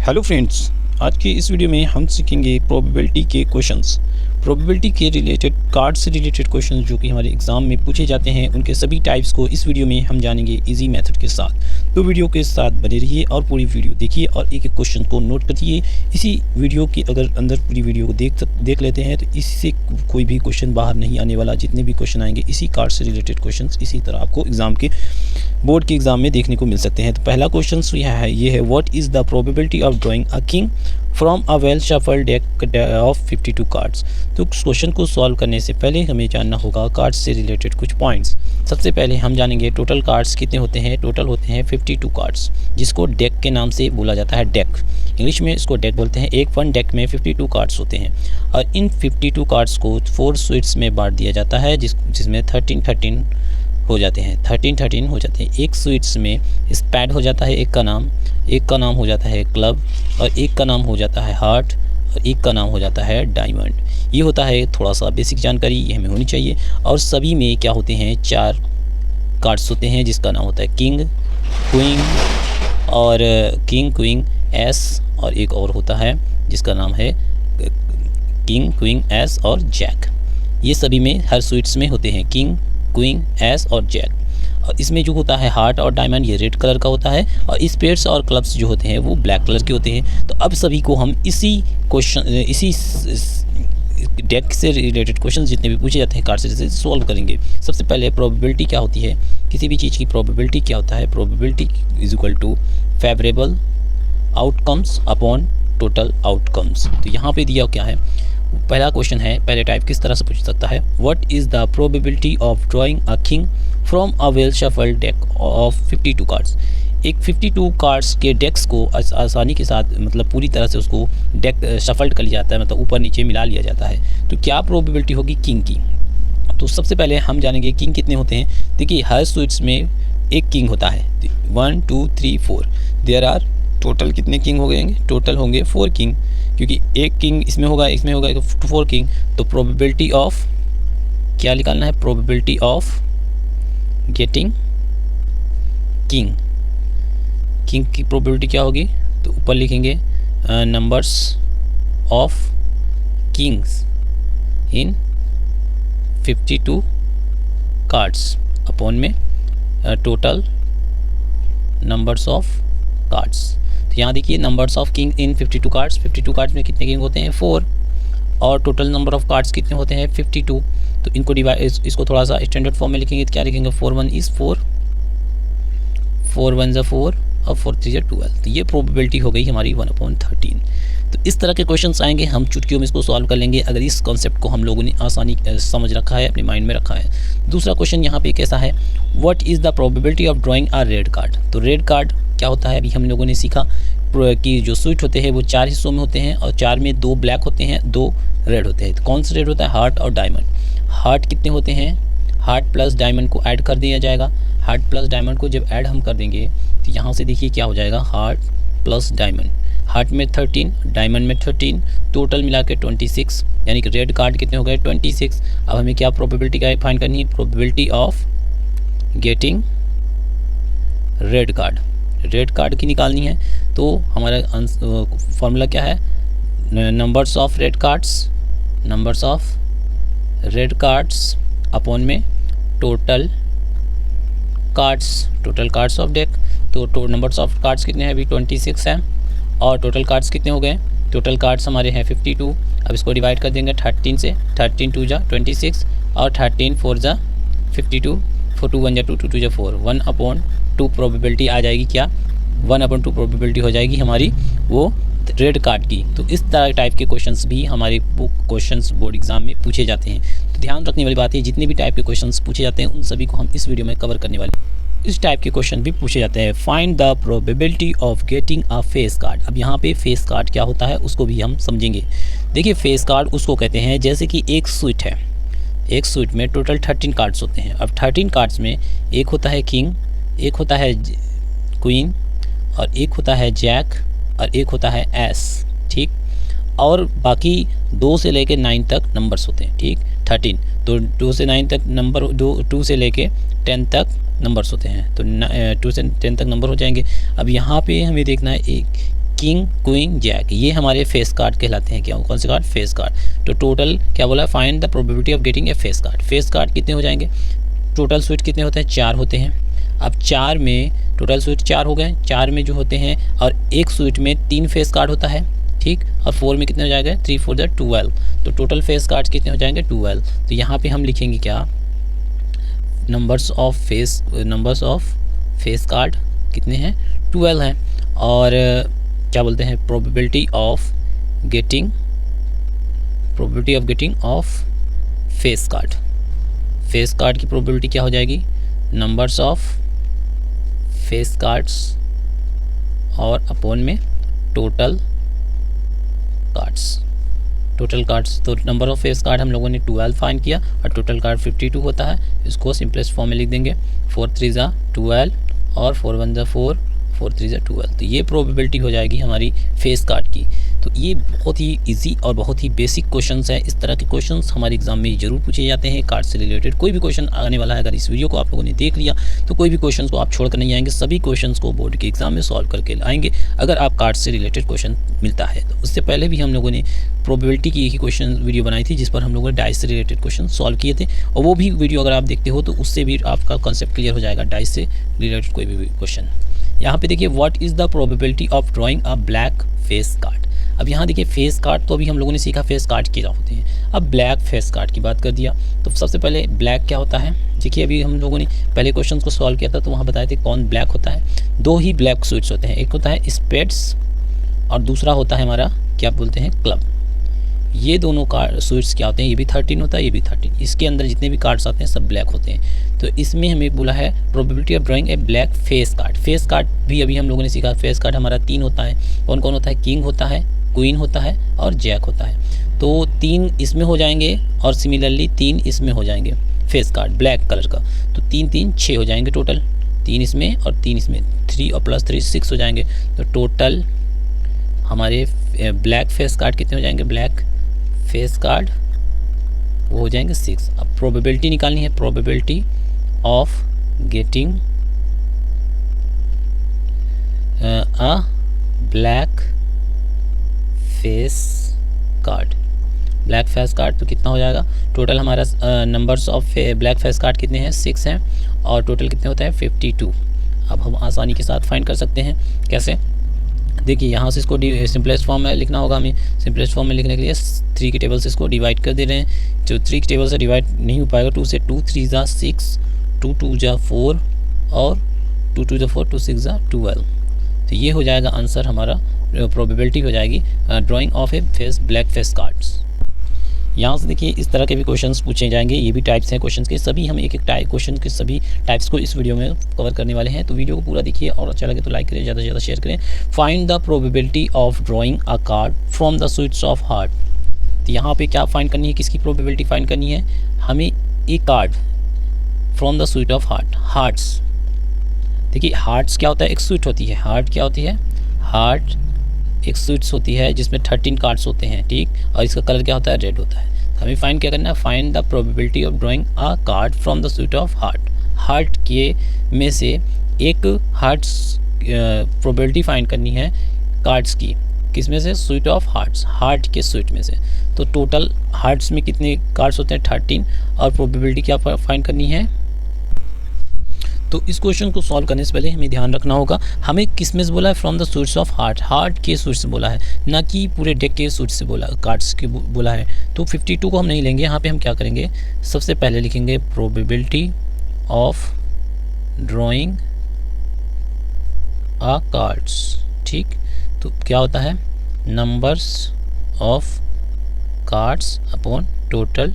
Hello friends, आज की इस वीडियो में हम सीखेंगे प्रोबेबिलिटी के क्वेश्चंस। प्रोबेबिलिटी के रिलेटेड कार्ड से रिलेटेड क्वेश्चंस जो कि हमारे एग्जाम में पूछे जाते हैं, उनके सभी टाइप्स को इस वीडियो में हम जानेंगे इजी मेथड के साथ। तो वीडियो के साथ बने रहिए और पूरी वीडियो देखिए और एक एक क्वेश्चन को नोट करिए। इसी वीडियो के अगर अंदर पूरी वीडियो को देख लेते हैं तो इससे कोई भी क्वेश्चन बाहर नहीं आने वाला। जितने भी क्वेश्चन आएंगे इसी कार्ड से रिलेटेड क्वेश्चन इसी तरह आपको एग्जाम के बोर्ड के एग्जाम में देखने को मिल सकते हैं। तो पहला क्वेश्चन ये है what is the probability of drawing a king from a well shuffled deck of 52 cards. तो उस क्वेश्चन को सॉल्व करने से पहले हमें जानना होगा कार्ड्स से रिलेटेड कुछ पॉइंट्स। सबसे पहले हम जानेंगे टोटल कार्ड्स कितने होते हैं। टोटल होते हैं 52 कार्ड्स, जिसको डेक के नाम से बोला जाता है। डेक इंग्लिश में इसको डेक बोलते हैं। एक वन डेक में 52 कार्ड्स होते हैं और इन 52 कार्ड्स को 4 स्वीट्स में बांट दिया जाता है, जिसमें 13 हो जाते हैं। 13 हो जाते हैं। एक स्वीट्स में स्पैड हो जाता है, एक का नाम हो जाता है क्लब, और एक का नाम हो जाता है हार्ट, और एक का नाम हो जाता है डायमंड। ये होता है थोड़ा सा बेसिक जानकारी, ये हमें होनी चाहिए। और सभी में क्या होते हैं, 4 कार्ड्स होते हैं, जिसका नाम होता है किंग, क्वीन, एस, और एक और होता है जिसका नाम है किंग, क्वीन, एस और जैक। ये सभी में हर स्वीट्स में होते हैं, किंग, क्वीन, एस और जैक। और इसमें जो होता है हार्ट और डायमंड, ये रेड कलर का होता है, और स्पेड्स और क्लब्स जो होते हैं वो ब्लैक कलर के होते हैं। तो अब सभी को हम इसी डेक से रिलेटेड क्वेश्चन जितने भी पूछे जाते हैं कार्ड से सॉल्व करेंगे। सबसे पहले प्रोबेबिलिटी क्या होती है, किसी भी चीज़ की प्रोबेबिलिटी क्या होता है। Probability is equal to favourable outcomes upon total outcomes. तो यहाँ पे दिया क्या है, पहला क्वेश्चन है, पहले टाइप किस तरह से पूछ सकता है, what is the probability of drawing a king from a well shuffled deck of 52 cards. एक 52 कार्ड्स के डेक्स को आसानी के साथ, मतलब पूरी तरह से उसको डेक शफल्ड कर लिया जाता है, मतलब ऊपर नीचे मिला लिया जाता है। तो क्या प्रोबेबिलिटी होगी किंग की। तो सबसे पहले हम जानेंगे किंग कितने होते हैं। देखिए हर स्वीट्स में एक किंग होता है, 1 2 3 4। देयर आर टोटल कितने किंग हो गएंगे, टोटल होंगे 4 किंग, क्योंकि एक किंग इसमें होगा 4 किंग। तो प्रोबेबिलिटी ऑफ क्या निकालना है, प्रोबेबिलिटी ऑफ गेटिंग किंग की प्रोबेबिलिटी क्या होगी। तो ऊपर लिखेंगे numbers of kings in 52 cards upon में टोटल नंबर्स ऑफ कार्ड्स। तो यहाँ देखिए numbers of king in 52 cards. 52 cards में कितने किंग होते हैं, 4, और टोटल नंबर ऑफ कार्ड्स कितने होते हैं, 52। तो इनको इसको थोड़ा सा स्टैंडर्ड फॉर्म में लिखेंगे तो क्या लिखेंगे, 4 1 इज़ 4, 4 1 ज़ा 4 और 4 3 ज़ा 12। तो ये प्रोबेबिलिटी हो गई हमारी 1/13। तो इस तरह के क्वेश्चंस आएंगे, हम चुटकियों में इसको सॉल्व कर लेंगे अगर इस कॉन्सेप्ट को हम लोगों ने आसानी समझ रखा है, अपने माइंड में रखा है। दूसरा क्वेश्चन यहाँ पे कैसा है, what is the probability of drawing a red card. तो रेड कार्ड क्या होता है, अभी हम लोगों ने सीखा कि जो स्वीट होते हैं वो 4 हिस्सों में होते हैं, और 4 में 2 ब्लैक होते हैं, 2 रेड होते हैं। तो कौन सा रेड होता है, हार्ट और डायमंड। हार्ट कितने होते हैं, हार्ट प्लस डायमंड को ऐड कर दिया जाएगा। हार्ट प्लस डायमंड को जब ऐड हम कर देंगे तो यहाँ से देखिए क्या हो जाएगा, हार्ट प्लस डायमंड। हार्ट में 13, डायमंड में 13, टोटल मिला के 26, यानी कि रेड कार्ड कितने हो गए, 26। अब हमें क्या प्रोबेबिलिटी का फाइंड करनी है, probability of getting red card की निकालनी है। तो हमारा फॉर्मूला क्या है, numbers of red cards upon में टोटल कार्ड्स ऑफ डेक। तो नंबर्स ऑफ कार्ड्स कितने हैं, अभी 26 हैं, और टोटल कार्ड्स कितने हो गए, टोटल कार्ड्स हमारे हैं 52। अब इसको डिवाइड कर देंगे 13 से, 13 2 ज़ा 26 और 13 4 ज़ा 52, 4 2 1 ज़ा 2 2 2 ज़ा 4, 1/2 प्रोबेबिलिटी आ जाएगी। क्या 1/2 प्रोबेबिलिटी हो जाएगी हमारी वो रेड कार्ड की। तो इस तरह टाइप के क्वेश्चंस भी हमारे क्वेश्चंस बोर्ड एग्जाम में पूछे जाते हैं। तो ध्यान रखने वाली बात है, जितने भी टाइप के क्वेश्चंस पूछे जाते हैं उन सभी को हम इस वीडियो में कवर करने वाले हैं। इस टाइप के क्वेश्चन भी पूछे जाते हैं। Find the probability of getting a face card. अब यहाँ पे फेस कार्ड क्या होता है उसको भी हम समझेंगे। देखिए फेस कार्ड उसको कहते हैं, जैसे कि एक स्वीट है, एक स्वीट में टोटल 13 कार्ड्स होते हैं। अब 13 कार्ड्स में एक होता है किंग, एक होता है क्वीन, और एक होता है जैक, और एक होता है एस, ठीक। और बाकी 2 से लेके 9 तक नंबर्स होते हैं, ठीक। 13 तो 2 से 9 तक नंबर, 2 से लेके 10 तक नंबर्स होते हैं। तो 2 से 10 तक नंबर हो जाएंगे। अब यहाँ पे हमें देखना है एक किंग, क्वीन, जैक, ये हमारे फेस कार्ड कहलाते हैं। क्या कौन से कार्ड? Face card. तो टोटल क्या बोला? Find the probability of getting a face card. Face card कितने हो जाएंगे? टोटल स्वीट कितने होते हैं? 4 होते हैं। अब 4 में टोटल स्वीट 4 हो गए, 4 में जो होते हैं, और एक स्वीट में 3 फेस कार्ड होता है, ठीक। और 4 में कितने हो जाएगा? 3 4 जा 12। तो टोटल फेस कार्ड कितने हो जाएंगे? 12। तो यहाँ पे हम लिखेंगे क्या? नंबर्स ऑफ फेस कार्ड कितने हैं? 12 हैं। और क्या बोलते हैं? Probability of getting off face card. Face card की प्रोबेबिलिटी क्या हो जाएगी? नंबर्स ऑफ फेस कार्ड्स और अपॉन में टोटल कार्ड्स। तो नंबर ऑफ फेस कार्ड हम लोगों ने 12 फाइंड किया और टोटल कार्ड 52 होता है। इसको सिंपलेस्ट फॉर्म में लिख देंगे, 4 3 जा 12 और 4 1 जा 4, 4 3 जा 12। तो ये प्रोबेबिलिटी हो जाएगी हमारी फेस कार्ड की। तो ये बहुत ही इजी और बहुत ही बेसिक क्वेश्चंस है। इस तरह के क्वेश्चंस हमारे एग्जाम में ज़रूर पूछे जाते हैं। कार्ड से रिलेटेड कोई भी क्वेश्चन आने वाला है, अगर इस वीडियो को आप लोगों ने देख लिया तो कोई भी क्वेश्चन को आप छोड़ कर नहीं आएंगे, सभी क्वेश्चंस को बोर्ड के एग्जाम में सॉल्व करके आएंगे अगर आप कार्ड से रिलेटेड क्वेश्चन मिलता है। तो उससे पहले भी हम लोगों ने प्रोबेबिलिटी की एक ही क्वेश्चन वीडियो बनाई थी जिस पर हम लोगों ने डाइस से रिलेटेड क्वेश्चन सॉल्व किए थे, और वो भी वीडियो अगर आप देखते हो तो उससे भी आपका कॉन्सेप्ट क्लियर हो जाएगा डाइस से रिलेटेड कोई भी क्वेश्चन। यहाँ पे देखिए, what is the probability of drawing a black face card. अब यहाँ देखिए, फेस कार्ड तो अभी हम लोगों ने सीखा फेस कार्ड क्या होते हैं। अब ब्लैक फेस कार्ड की बात कर दिया तो सबसे पहले ब्लैक क्या होता है? देखिए, अभी हम लोगों ने पहले क्वेश्चन को सॉल्व किया था तो वहाँ बताए थे कौन ब्लैक होता है। 2 ही ब्लैक स्वीट्स होते हैं, एक होता है स्पेड्स और दूसरा होता है हमारा क्या बोलते हैं? क्लब। ये दोनों कार्ड स्वीट्स क्या होते हैं? ये भी 13 होता है, ये भी 13। इसके अंदर जितने भी कार्ड्स आते हैं सब ब्लैक होते हैं। तो इसमें हमें बोला है probability of drawing A black face card. Face card भी अभी हम लोगों ने सीखा, फेस कार्ड हमारा 3 होता है। कौन कौन होता है? किंग होता है, क्वीन होता है और जैक होता है। तो 3 इसमें हो जाएंगे और सिमिलरली 3 इसमें हो जाएंगे फेस कार्ड ब्लैक कलर का। तो 3 3 6 हो जाएंगे टोटल, 3 इसमें और 3 इसमें, 3 और प्लस 3 6 हो जाएंगे। तो टोटल हमारे ब्लैक फेस कार्ड कितने हो जाएंगे? ब्लैक फेस कार्ड वो हो जाएंगे 6। अब प्रोबेबिलिटी निकालनी है, probability of getting a black face card. Black face card तो कितना हो जाएगा? टोटल हमारा numbers of black face card कितने हैं? 6 हैं और टोटल कितने होते हैं? 52। अब हम आसानी के साथ फाइंड कर सकते हैं। कैसे? देखिए, यहाँ से इसको सिंपलेस्ट फॉर्म में लिखना होगा हमें। सिंपलेस्ट फॉर्म में लिखने के लिए 3 की टेबल से इसको डिवाइड कर दे रहे हैं। जो 3 की टेबल से डिवाइड नहीं हो पाएगा, 2 से 2 3 जा 6, 2 2 जा 4 और 2 2 जा 4, 2 6 जा 12। तो ये हो जाएगा आंसर हमारा, प्रोबेबिलिटी हो जाएगी drying of A face black face cards. यहाँ से देखिए, इस तरह के भी क्वेश्चंस पूछे जाएंगे। ये भी टाइप्स हैं क्वेश्चंस के, सभी हम एक एक क्वेश्चन के सभी टाइप्स को इस वीडियो में कवर करने वाले हैं। तो वीडियो को पूरा देखिए और अच्छा लगे तो लाइक करें, ज़्यादा से ज़्यादा शेयर करें। Find the probability of drawing a card from the sweets of heart. तो यहाँ पे क्या फाइंड करनी है? किसकी प्रोबेबिलिटी फाइंड करनी है? हमें एक card from the sweet of heart. Hearts, देखिए हार्ट्स क्या होता है? एक स्वीट होती है। हार्ट क्या होती है? हार्ट एक स्वीट्स होती है जिसमें 13 कार्ड्स होते हैं, ठीक। और इसका कलर क्या होता है? रेड होता है। तो हमें फाइंड क्या करना है? Find the probability of drawing a card from the sweet of heart. Heart के में से एक हार्ट्स प्रोबेबिलिटी फाइंड करनी है कार्ड्स की। किस में से? स्वीट ऑफ हार्ट्स, हार्ट के स्वीट में से। तो टोटल हार्ट्स में कितने कार्ड्स होते हैं? 13। और प्रोबेबिलिटी क्या फाइंड करनी है? तो इस क्वेश्चन को सॉल्व करने से पहले हमें ध्यान रखना होगा, हमें किस में से बोला है? From the sweets of heart, heart के स्वीट से बोला है, ना कि पूरे डेक के स्वीट से बोला, कार्ड्स के बोला है। तो 52 को हम नहीं लेंगे। यहाँ पे हम क्या करेंगे? सबसे पहले लिखेंगे probability of drawing a cards, ठीक। तो क्या होता है? Numbers of cards upon total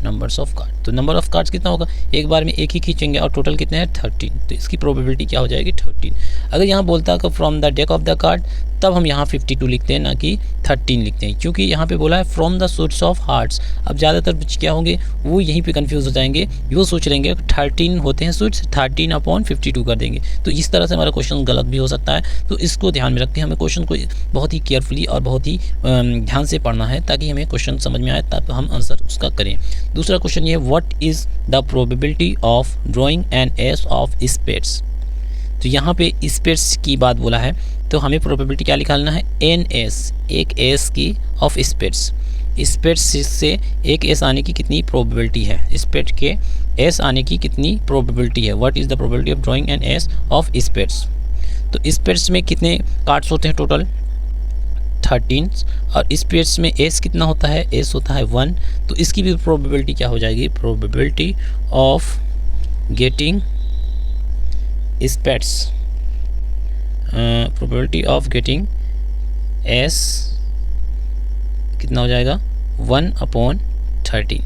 numbers of card. तो नंबर ऑफ कार्ड्स कितना होगा? एक बार में एक ही खींचेंगे और टोटल कितने हैं? 13। तो इसकी प्रोबेबिलिटी क्या हो जाएगी? 13। अगर यहाँ बोलता है कि from the deck of the card, तब हम यहाँ 52 लिखते हैं, ना कि 13 लिखते हैं, क्योंकि यहाँ पे बोला है from the sweets of hearts. अब ज़्यादातर बच्चे क्या होंगे? वो यहीं पे कंफ्यूज हो जाएंगे, वो सोच लेंगे 13 होते हैं स्वीट्स, 13 अपॉन 52 कर देंगे। तो इस तरह से हमारा क्वेश्चन गलत भी हो सकता है। तो इसको ध्यान में रखते हैं, हमें क्वेश्चन को बहुत ही केयरफुली और बहुत ही ध्यान से पढ़ना है ताकि हमें क्वेश्चन समझ में आए, तब हम आंसर उसका करें। दूसरा क्वेश्चन ये, what is the probability of drawing an ace of spades. तो यहाँ पे स्पेड्स की बात बोला है। तो हमें प्रोबेबिलिटी क्या निकालना है, एन एस, एक एस की ऑफ स्पेट्स, स्पेट्स से एक एस आने की कितनी प्रोबेबिलिटी है, स्पेट के एस आने की कितनी प्रोबेबिलिटी है, what is the probability of drawing an ace of spades. तो स्पेट्स में कितने कार्ड्स होते हैं टोटल 13, और स्पेट्स में एस कितना होता है, एस होता है 1, तो इसकी भी प्रोबेबिलिटी क्या हो जाएगी, probability of getting spades, probability of getting S कितना हो जाएगा 1/13।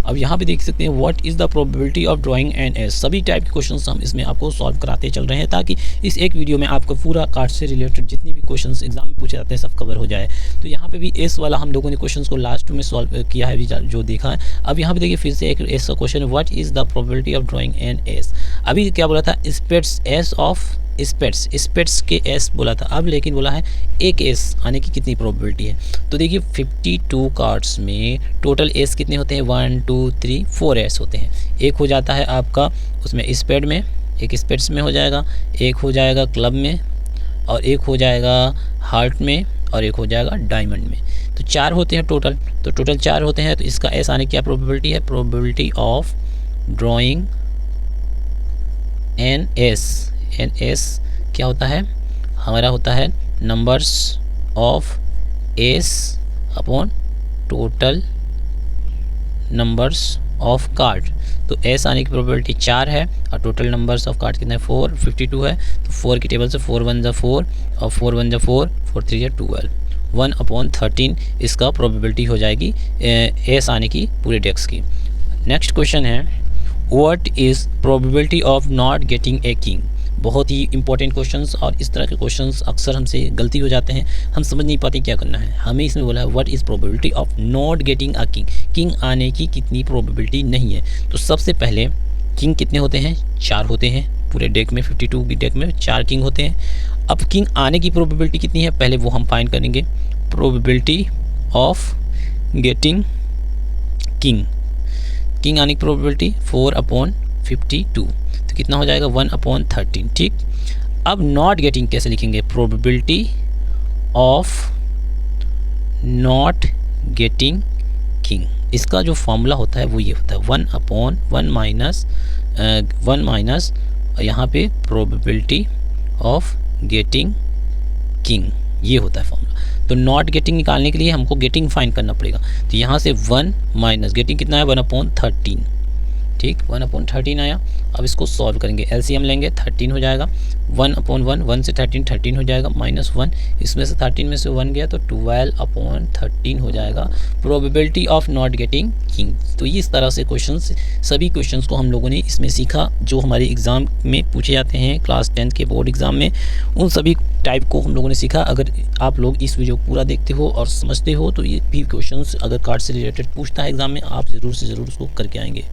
अब यहाँ पे देख सकते हैं what is the probability of drawing an ace. सभी टाइप के क्वेश्चंस हम इसमें आपको सॉल्व कराते चल रहे हैं ताकि इस एक वीडियो में आपको पूरा कार्ड से रिलेटेड जितने भी क्वेश्चंस एग्जाम में पूछे जाते हैं सब कवर हो जाए। तो यहाँ पे भी एस वाला हम लोगों ने क्वेश्चंस को लास्ट में सॉल्व किया है, जो देखा है। अब यहाँ पे देखिए फिर से एक एस का question, what is the probability of drawing an ace. अभी क्या बोला था, spades ace of spades, spades के एस बोला था, अब लेकिन बोला है एक एस आने की कितनी प्रोबेबिलिटी है। तो देखिए 52 कार्ड्स में टोटल एस कितने होते हैं, 1 2 3 4 एस होते हैं। एक हो जाता है आपका उसमें स्पेड में, एक स्पेट्स में हो जाएगा, एक हो जाएगा क्लब में, और एक हो जाएगा हार्ट में, और एक हो जाएगा डायमंड में। तो 4 होते हैं टोटल, तो टोटल 4 होते हैं। तो इसका एस आने की क्या प्रोबेबिलिटी है, probability of drawing an ace. An ace क्या होता है, हमारा होता है numbers of ace upon total numbers of card. तो एस आने की प्रोबेबिलिटी 4 है और टोटल नंबर्स ऑफ कार्ड कितना है 4, 52 है। तो 4 की टेबल से 4 1 जा 4 और 4 1 जा 4, 4 3 जा 12, 1/13 इसका प्रोबेबिलिटी हो जाएगी एस आने की पूरे डेक्स की। नेक्स्ट क्वेश्चन है, what is probability of not getting a king. बहुत ही इंपॉर्टेंट क्वेश्चंस, और इस तरह के क्वेश्चंस अक्सर हमसे गलती हो जाते हैं, हम समझ नहीं पाते क्या करना है। हमें इसमें बोला है what is probability of not getting a king, king आने की कितनी प्रोबेबिलिटी नहीं है। तो सबसे पहले किंग कितने होते हैं, 4 होते हैं पूरे डेक में, 52 की डेक में 4 किंग होते हैं। अब किंग आने की प्रोबेबिलिटी कितनी है, पहले वो हम फाइंड करेंगे। Probability of getting king, king आने की प्रोबेबिलिटी 4/52, तो कितना हो जाएगा 1/13। ठीक, अब नॉट गेटिंग कैसे लिखेंगे, probability of not getting king. इसका जो फॉर्मूला होता है वो ये होता है 1 माइनस यहाँ पे प्रोबेबिलिटी ऑफ गेटिंग किंग, ये होता है फॉर्मूला। तो नॉट गेटिंग निकालने के लिए हमको गेटिंग फाइंड करना पड़ेगा। तो यहाँ से 1 माइनस गेटिंग कितना है 1/13, ठीक 1/13 आया। अब इसको सॉल्व करेंगे, एलसीएम लेंगे 13 हो जाएगा, 1/1, 1 से 13 हो जाएगा, -1, इसमें से 13 में से 1 गया तो 12/13 हो जाएगा probability of not getting king. तो इस तरह से क्वेश्चंस, सभी क्वेश्चंस को हम लोगों ने इसमें सीखा जो हमारे एग्ज़ाम में पूछे जाते हैं, क्लास 10 के बोर्ड एग्ज़ाम में, उन सभी टाइप को हम लोगों ने सीखा। अगर आप लोग इस वीडियो को पूरा देखते हो और समझते हो तो ये भी क्वेश्चंस अगर कार्ड से रिलेटेड पूछता है एग्ज़ाम में, आप ज़रूर से ज़रूर उसको करके आएंगे।